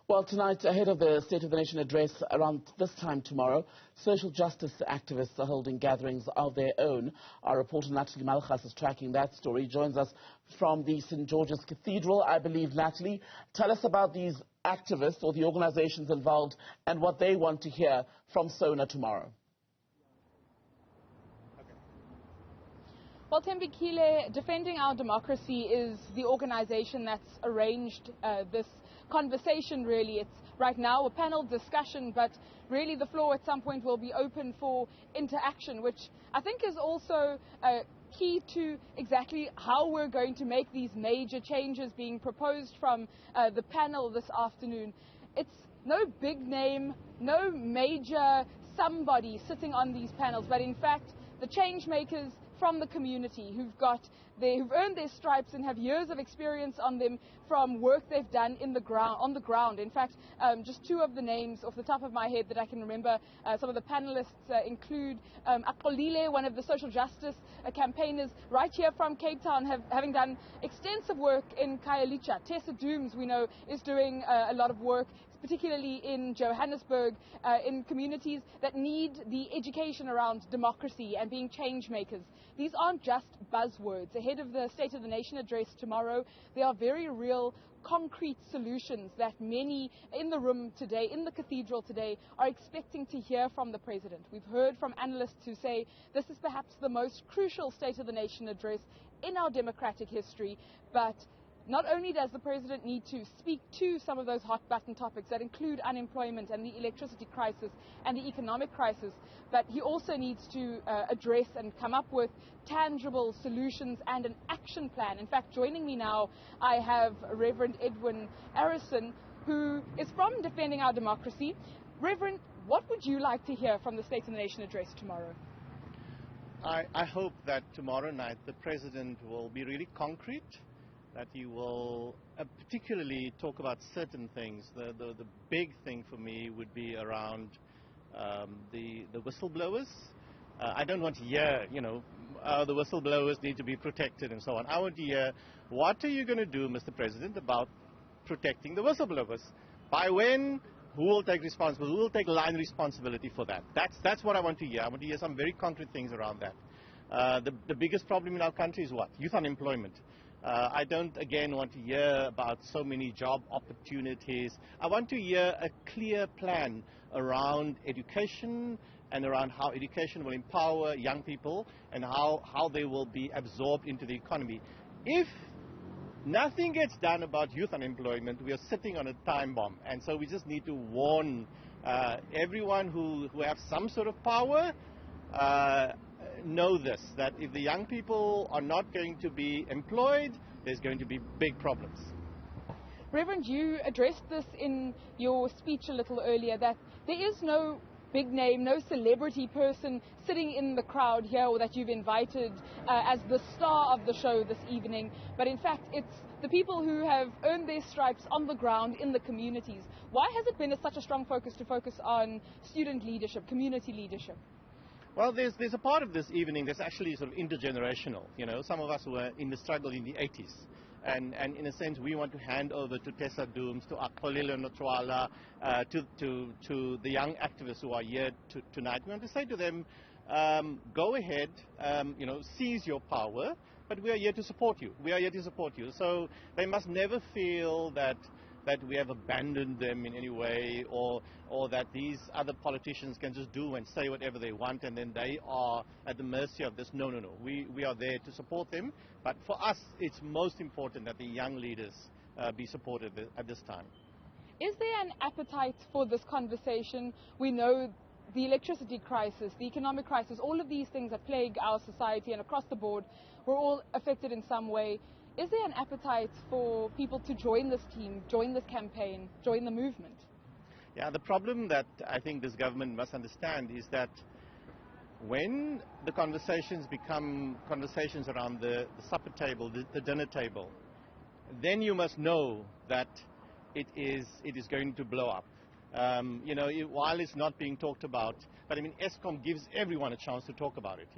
Well, tonight, ahead of the State of the Nation address around this time tomorrow, social justice activists are holding gatherings of their own. Our reporter Natalie Malchas is tracking that story. Joins us from the St. George's Cathedral, I believe. Natalie, tell us about these activists or the organizations involved and what they want to hear from Sona tomorrow. Well, Tembikile, Defending Our Democracy is the organization that's arranged this conversation, really. It's right now a panel discussion, but really the floor at some point will be open for interaction, which I think is also key to exactly how we're going to make these major changes being proposed from the panel this afternoon. It's no big name, no major somebody sitting on these panels, but in fact the change makers from the community who've earned their stripes and have years of experience on them from work they've done on the ground. In fact, just two of the names off the top of my head that I can remember. Some of the panelists include Akolile, one of the social justice campaigners right here from Cape Town, having done extensive work in Khayelitsha. Tessa Dooms, we know, is doing a lot of work, particularly in Johannesburg, in communities that need the education around democracy and being change makers. These aren't just buzzwords. Ahead of the State of the Nation address tomorrow, there are very real, concrete solutions that many in the room today, in the cathedral today, are expecting to hear from the President. We've heard from analysts who say this is perhaps the most crucial State of the Nation address in our democratic history, but not only does the President need to speak to some of those hot-button topics that include unemployment and the electricity crisis and the economic crisis, but he also needs to address and come up with tangible solutions and an action plan. In fact, joining me now, I have Reverend Edwin Arrison, who is from Defending Our Democracy. Reverend, what would you like to hear from the State of the Nation address tomorrow? I hope that tomorrow night the President will be really concrete, that he will particularly talk about certain things. The big thing for me would be around the whistleblowers. I don't want to hear, the whistleblowers need to be protected and so on. I want to hear, what are you going to do, Mr. President, about protecting the whistleblowers? By when? Who will take responsibility? Who will take line responsibility for that? That's what I want to hear. I want to hear some very concrete things around that. The biggest problem in our country is what? Youth unemployment. I don't, again, want to hear about so many job opportunities. I want to hear a clear plan around education and around how education will empower young people and how they will be absorbed into the economy. If nothing gets done about youth unemployment, we are sitting on a time bomb. And so we just need to warn everyone who have some sort of power, know this, that if the young people are not going to be employed, there's going to be big problems. Reverend, you addressed this in your speech a little earlier, that there is no big name, no celebrity person sitting in the crowd here or that you've invited as the star of the show this evening, but in fact it's the people who have earned their stripes on the ground in the communities. Why has it been such a strong focus on student leadership, community leadership? Well, there's a part of this evening that's actually sort of intergenerational. Some of us were in the struggle in the 80s. And in a sense, we want to hand over to Tessa Dooms, to Akolile Notwala, to the young activists who are here tonight. We want to say to them, go ahead, seize your power, but we are here to support you. We are here to support you. So they must never feel that we have abandoned them in any way, or that these other politicians can just do and say whatever they want and then they are at the mercy of this. No. We are there to support them. But for us, it's most important that the young leaders be supported at this time. Is there an appetite for this conversation? We know the electricity crisis, the economic crisis, all of these things that plague our society and across the board, we're all affected in some way. Is there an appetite for people to join this team, join this campaign, join the movement? Yeah, the problem that I think this government must understand is that when the conversations become conversations around the supper table, the dinner table, then you must know that it is going to blow up. While it's not being talked about, but I mean, ESCOM gives everyone a chance to talk about it,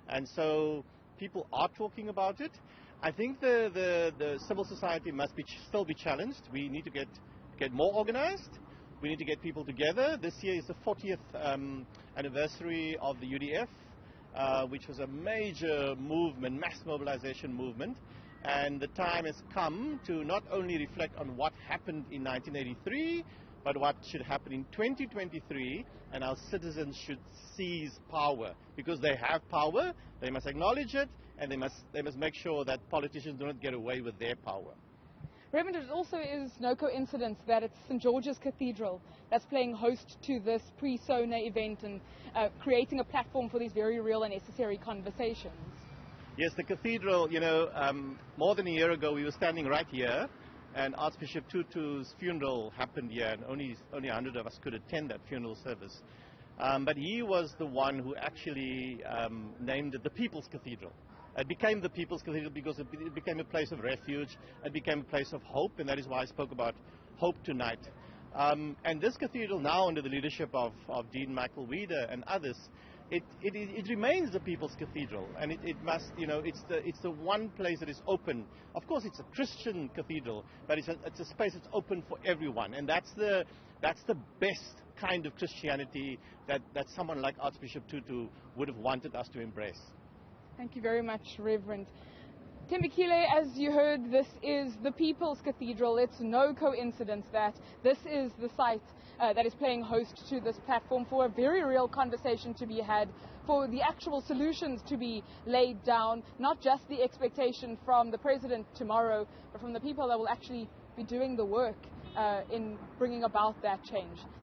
and so people are talking about it. I think the civil society must still be challenged. We need to get get more organized. We need to get people together. This year is the 40th anniversary of the UDF, which was a major movement, mass mobilization movement. And the time has come to not only reflect on what happened in 1983, but what should happen in 2023, and our citizens should seize power. Because they have power, they must acknowledge it, and they must make sure that politicians do not get away with their power. Reverend, it also is no coincidence that it's St. George's Cathedral that's playing host to this pre-Sona event and creating a platform for these very real and necessary conversations. Yes, the cathedral, more than a year ago we were standing right here, and Archbishop Tutu's funeral happened here, and only 100 of us could attend that funeral service. But he was the one who actually named it the People's Cathedral. It became the People's Cathedral because it became a place of refuge, it became a place of hope, and that is why I spoke about hope tonight. And this cathedral now, under the leadership of Dean Michael Weeder and others, it remains the People's Cathedral, and it must, it's the one place that is open. Of course, it's a Christian cathedral, but it's a space that's open for everyone, and that's the best kind of Christianity that someone like Archbishop Tutu would have wanted us to embrace. Thank you very much, Reverend. Tembekile, as you heard, this is the People's Cathedral. It's no coincidence that this is the site that is playing host to this platform for a very real conversation to be had, for the actual solutions to be laid down, not just the expectation from the President tomorrow, but from the people that will actually be doing the work in bringing about that change.